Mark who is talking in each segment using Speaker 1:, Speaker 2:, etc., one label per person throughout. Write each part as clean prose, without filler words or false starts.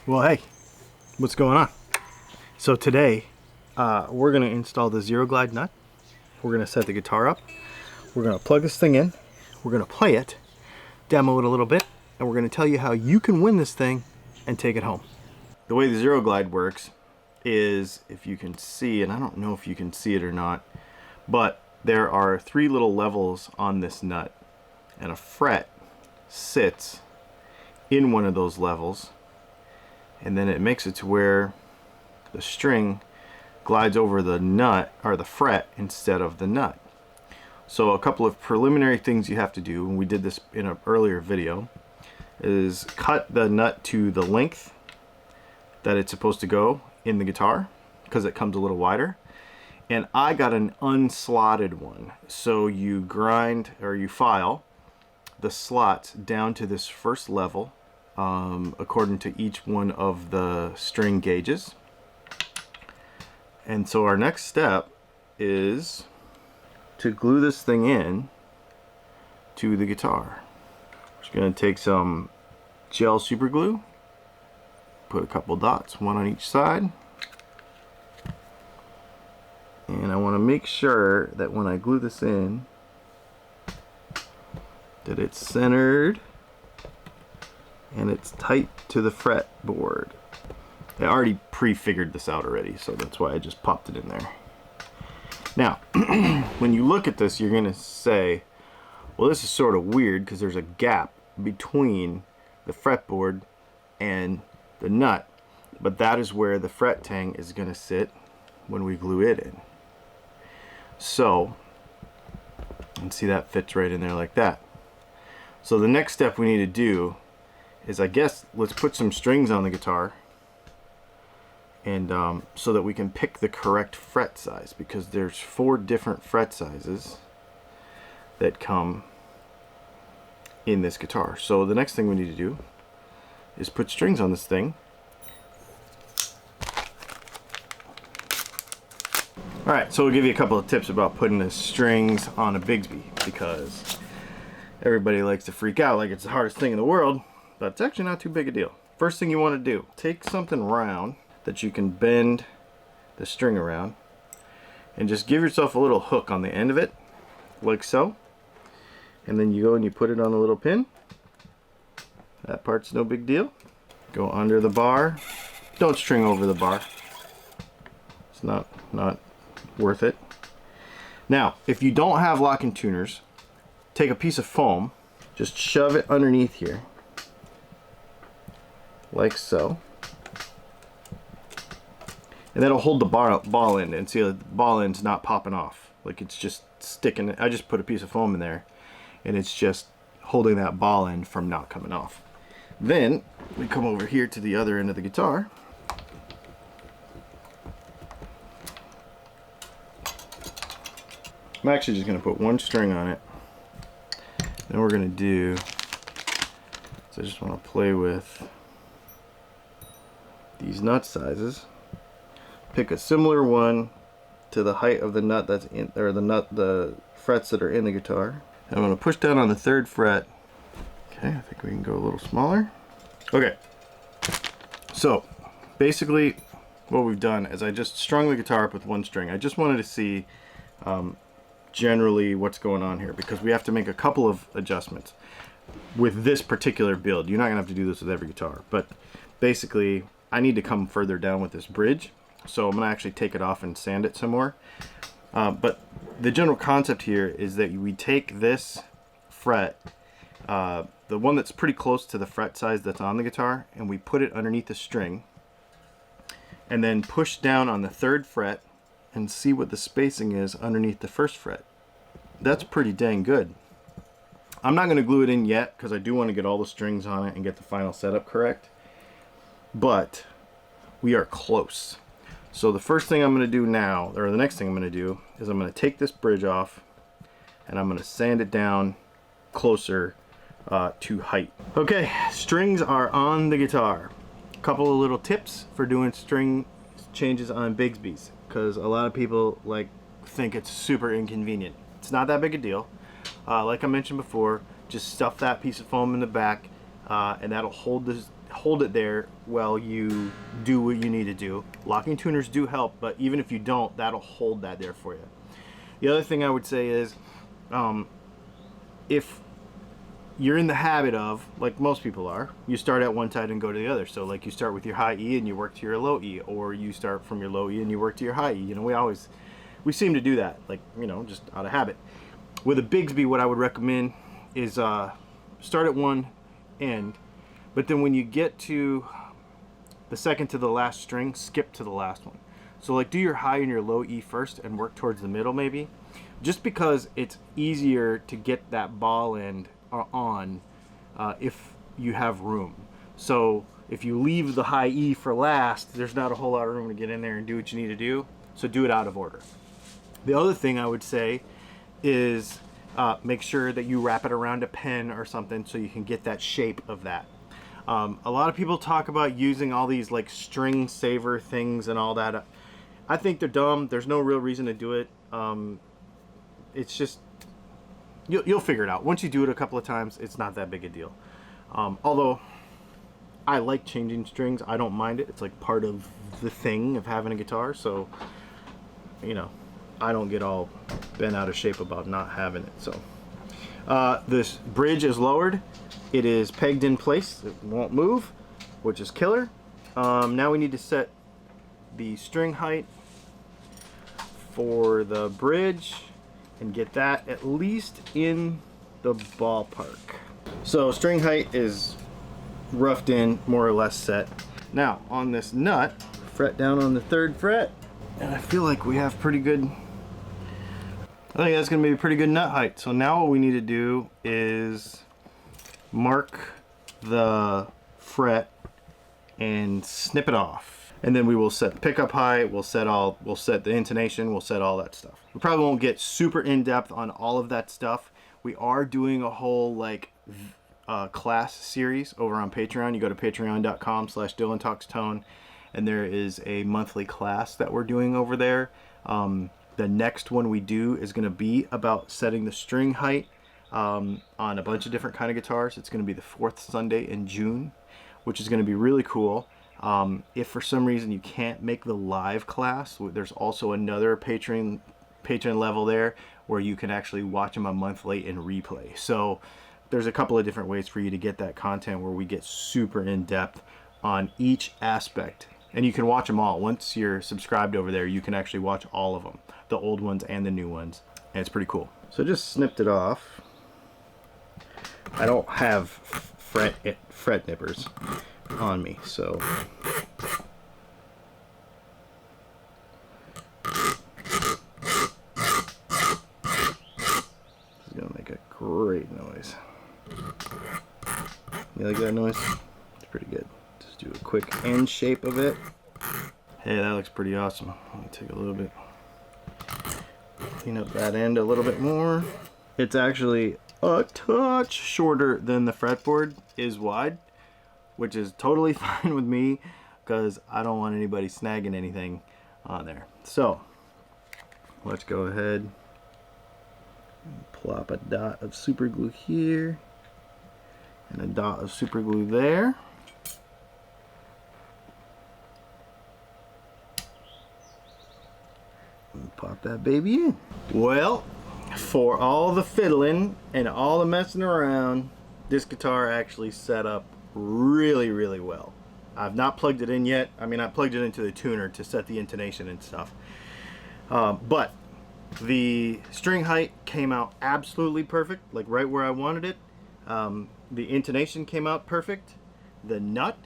Speaker 1: Well, hey, what's going on? So today, we're gonna install the Zero Glide nut. We're gonna set the guitar up. We're gonna plug this thing in. We're gonna play it, demo it a little bit, and we're gonna tell you how you can win this thing and take it home. The way the Zero Glide works is, if you can see, and I don't know if you can see it or not, but there are 3 little levels on this nut, and a fret sits in one of those levels, and then it makes it to where the string glides over the nut or the fret instead of the nut. So a couple of preliminary things you have to do, and we did this in an earlier video, is cut the nut to the length that it's supposed to go in the guitar, because it comes a little wider. And I got an unslotted one, so you grind or you file the slots down to this first level according to each one of the string gauges. And so our next step is to glue this thing in to the guitar. Just going to take some gel super glue, put a couple dots, one on each side, and I want to make sure that when I glue this in that it's centered and it's tight to the fretboard. I already pre-figured this out already, so that's why I just popped it in there. Now, when you look at this, you're going to say, well, this is sort of weird because there's a gap between the fretboard and the nut, but that is where the fret tang is going to sit when we glue it in. So, you can see that fits right in there like that. So the next step we need to do is, I guess, let's put some strings on the guitar, and so that we can pick the correct fret size, because there's 4 different fret sizes that come in this guitar. So the next thing we need to do is put strings on this thing. Alright, so we'll give you a couple of tips about putting the strings on a Bigsby, because everybody likes to freak out like it's the hardest thing in the world, but it's actually not too big a deal. First thing you want to do, take something round that you can bend the string around, and just give yourself a little hook on the end of it, like so. And then you go and you put it on a little pin. That part's no big deal. Go under the bar. Don't string over the bar. It's not worth it. Now, if you don't have locking tuners, take a piece of foam, just shove it underneath here, like so. And that'll hold the ball end, and see the ball end's not popping off. Like it's just sticking. I just put a piece of foam in there, and it's just holding that ball end from not coming off. Then we come over here to the other end of the guitar. I'm actually just going to put 1 string on it. Then we're going to do, so I just want to play with these nut sizes. Pick a similar one to the height of the nut that's in, or the frets that are in the guitar. And I'm going to push down on the 3rd fret. Okay, I think we can go a little smaller. Okay, so basically what we've done is I just strung the guitar up with 1 string. I just wanted to see generally what's going on here, because we have to make a couple of adjustments with this particular build. You're not gonna have to do this with every guitar, but basically I need to come further down with this bridge, so I'm gonna actually take it off and sand it some more. But the general concept here is that we take this fret, the one that's pretty close to the fret size that's on the guitar, and we put it underneath the string, and then push down on the 3rd fret and see what the spacing is underneath the 1st fret. That's pretty dang good. I'm not going to glue it in yet, because I do want to get all the strings on it and get the final setup correct, but we are close. So the first thing I'm going to do now, or the next thing I'm going to do, is I'm going to take this bridge off and I'm going to sand it down closer to height. Okay, strings are on the guitar. A couple of little tips for doing string changes on Bigsby's, because a lot of people think it's super inconvenient. It's not that big a deal. Like I mentioned before, just stuff that piece of foam in the back, and that'll hold it there while you do what you need to do. Locking tuners do help, but even if you don't, that'll hold that there for you. The other thing I would say is, if you're in the habit of, like most people are, you start at one side and go to the other. So like you start with your high E and you work to your low E, or you start from your low E and you work to your high E. You know, we seem to do that, like, you know, just out of habit. With a Bigsby, what I would recommend is start at one end, but then when you get to the second to the last string, skip to the last one. So like do your high and your low E first and work towards the middle maybe, just because it's easier to get that ball end on if you have room. So if you leave the high E for last, there's not a whole lot of room to get in there and do what you need to do. So do it out of order. The other thing I would say is make sure that you wrap it around a pen or something so you can get that shape of that. A lot of people talk about using all these like string saver things and all that. I think they're dumb. There's no real reason to do it. It's just, you'll figure it out. Once you do it a couple of times, it's not that big a deal. Although I like changing strings, I don't mind it. It's like part of the thing of having a guitar. So, you know, I don't get all bent out of shape about not having it. So this bridge is lowered. It is pegged in place. It won't move, which is killer. Now we need to set the string height for the bridge and get that at least in the ballpark. So string height is roughed in, more or less set. Now on this nut, fret down on the 3rd fret, and I feel like we have pretty good, I think that's gonna be a pretty good nut height. So now what we need to do is mark the fret and snip it off. And then we will set the pickup height, we'll set the intonation, we'll set all that stuff. We probably won't get super in-depth on all of that stuff. We are doing a whole like class series over on Patreon. You go to patreon.com/DylanTalksTone, and there is a monthly class that we're doing over there. The next one we do is going to be about setting the string height on a bunch of different kind of guitars. It's going to be the 4th Sunday in June, which is going to be really cool. If for some reason you can't make the live class, there's also another Patreon level there where you can actually watch them a month late and replay. So there's a couple of different ways for you to get that content where we get super in depth on each aspect, and you can watch them all. Once you're subscribed over there, you can actually watch all of them, the old ones and the new ones, and it's pretty cool. So just snipped it off. I don't have fret nippers on me, so this is gonna make a great noise. You like that noise? It's pretty good. Just do a quick end shape of it. Hey, that looks pretty awesome. Let me take a little bit, clean up that end a little bit more. It's actually a touch shorter than the fretboard is wide, which is totally fine with me because I don't want anybody snagging anything on there. So let's go ahead and plop a dot of super glue here and a dot of super glue there. And pop that baby in. Well, for all the fiddling and all the messing around, this guitar actually set up really, really well. I've not plugged it in yet. I mean, I plugged it into the tuner to set the intonation and stuff. But the string height came out absolutely perfect, like right where I wanted it. The intonation came out perfect. The nut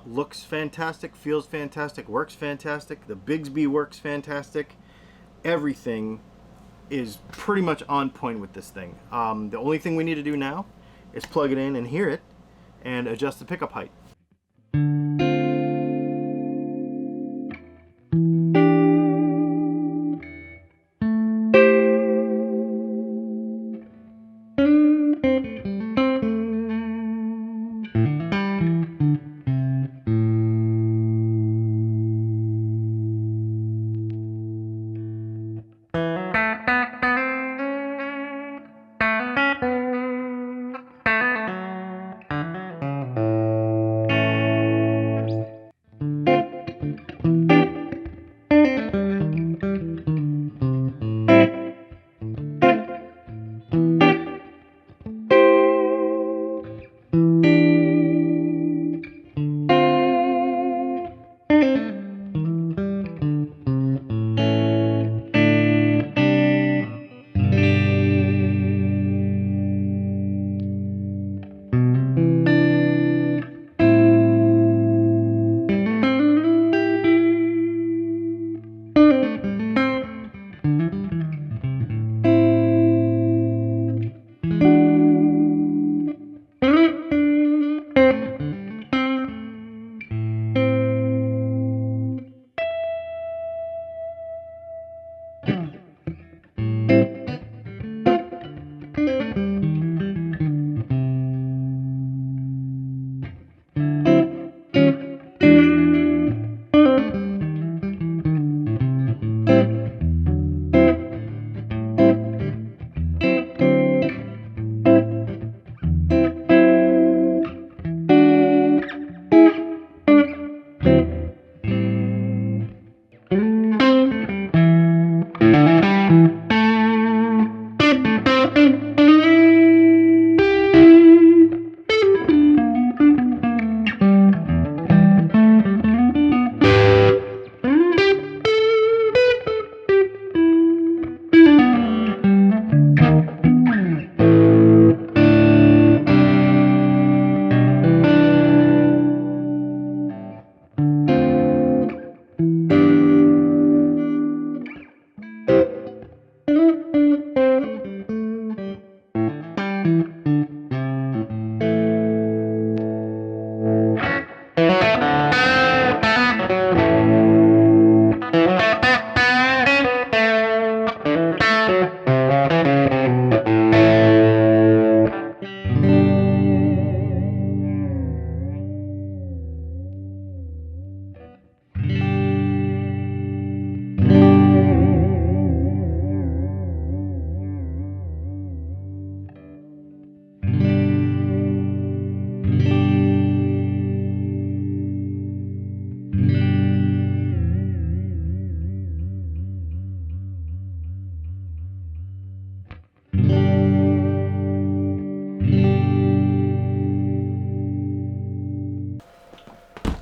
Speaker 1: looks fantastic, feels fantastic, works fantastic. The Bigsby works fantastic. Everything is pretty much on point with this thing. The only thing we need to do now is plug it in and hear it and adjust the pickup height.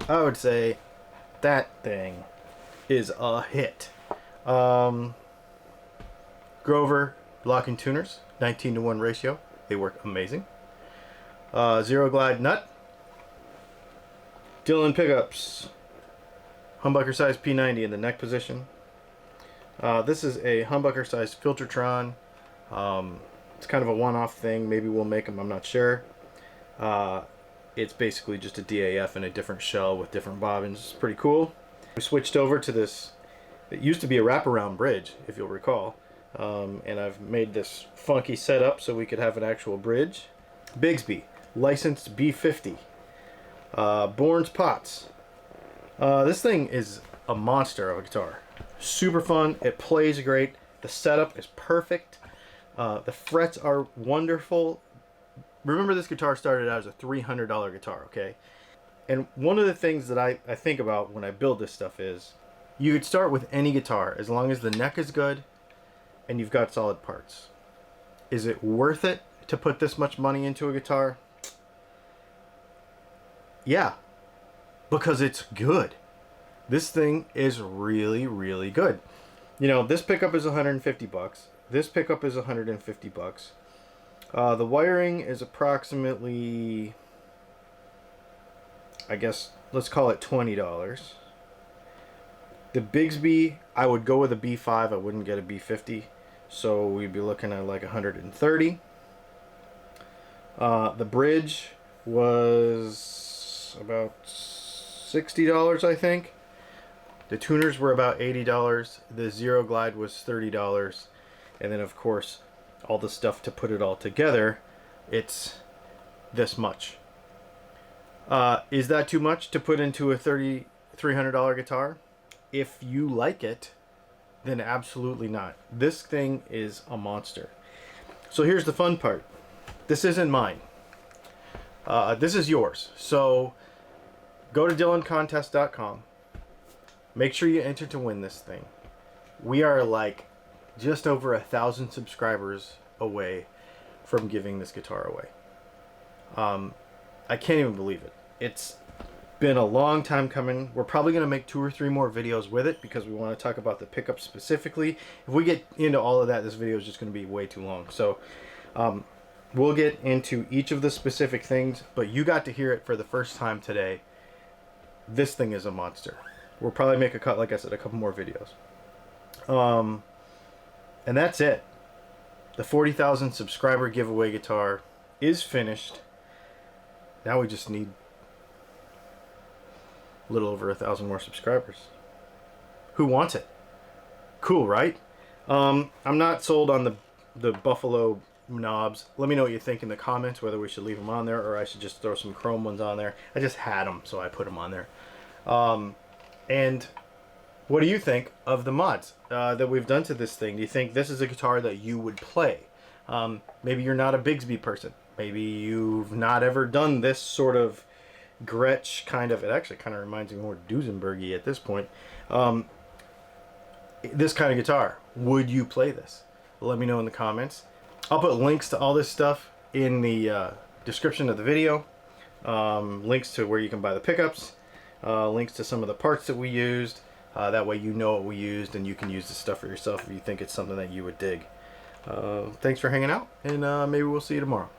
Speaker 1: I would say that thing is a hit. Grover locking tuners, 19-to-1 ratio. They work amazing. Zero glide nut. Dylan pickups. Humbucker size P90 in the neck position. This is a humbucker size Filtertron. It's kind of a one-off thing. Maybe we'll make them, I'm not sure. It's basically just a DAF in a different shell with different bobbins. It's pretty cool. We switched over to this. It used to be a wraparound bridge, if you'll recall. And I've made this funky setup so we could have an actual bridge. Bigsby, licensed B50. Bourne's Pots. This thing is a monster of a guitar. Super fun. It plays great. The setup is perfect. The frets are wonderful. Remember, this guitar started out as a $300 guitar, okay? And one of the things that I think about when I build this stuff is you could start with any guitar as long as the neck is good and you've got solid parts. Is it worth it to put this much money into a guitar? Yeah, because it's good. This thing is really, really good. You know, this pickup is 150 bucks. This pickup is 150 bucks. The wiring is approximately, I guess, let's call it $20. The Bigsby, I would go with a B5. I wouldn't get a B50. So we'd be looking at like 130. The bridge was about $60, I think. The tuners were about $80. The Zero Glide was $30. And then, of course, all the stuff to put it all together, it's this much. Is that too much to put into a $300 guitar? If you like it, then absolutely not. This thing is a monster. So here's the fun part. This isn't mine. This is yours. So go to DylanContest.com. Make sure you enter to win this thing. We are like just over 1,000 subscribers away from giving this guitar away. I can't even believe it. It's been a long time coming. We're probably going to make 2 or 3 more videos with it because we want to talk about the pickup specifically. If we get into all of that, this video is just going to be way too long. So we'll get into each of the specific things, but you got to hear it for the first time today. This thing is a monster. We'll probably make a cut, like I said, a couple more videos. And that's it. The 40,000 subscriber giveaway guitar is finished. Now we just need a little over 1,000 more subscribers. Who wants it? Cool, right? I'm not sold on the Buffalo knobs. Let me know what you think in the comments, whether we should leave them on there or I should just throw some chrome ones on there. I just had them, so I put them on there. And what do you think of the mods that we've done to this thing? Do you think this is a guitar that you would play? Maybe you're not a Bigsby person. Maybe you've not ever done this sort of Gretsch kind of, it actually kind of reminds me more Duesenbergy at this point. This kind of guitar, would you play this? Let me know in the comments. I'll put links to all this stuff in the description of the video. Links to where you can buy the pickups. Links to some of the parts that we used. That way you know what we used and you can use the stuff for yourself if you think it's something that you would dig. Thanks for hanging out, and maybe we'll see you tomorrow.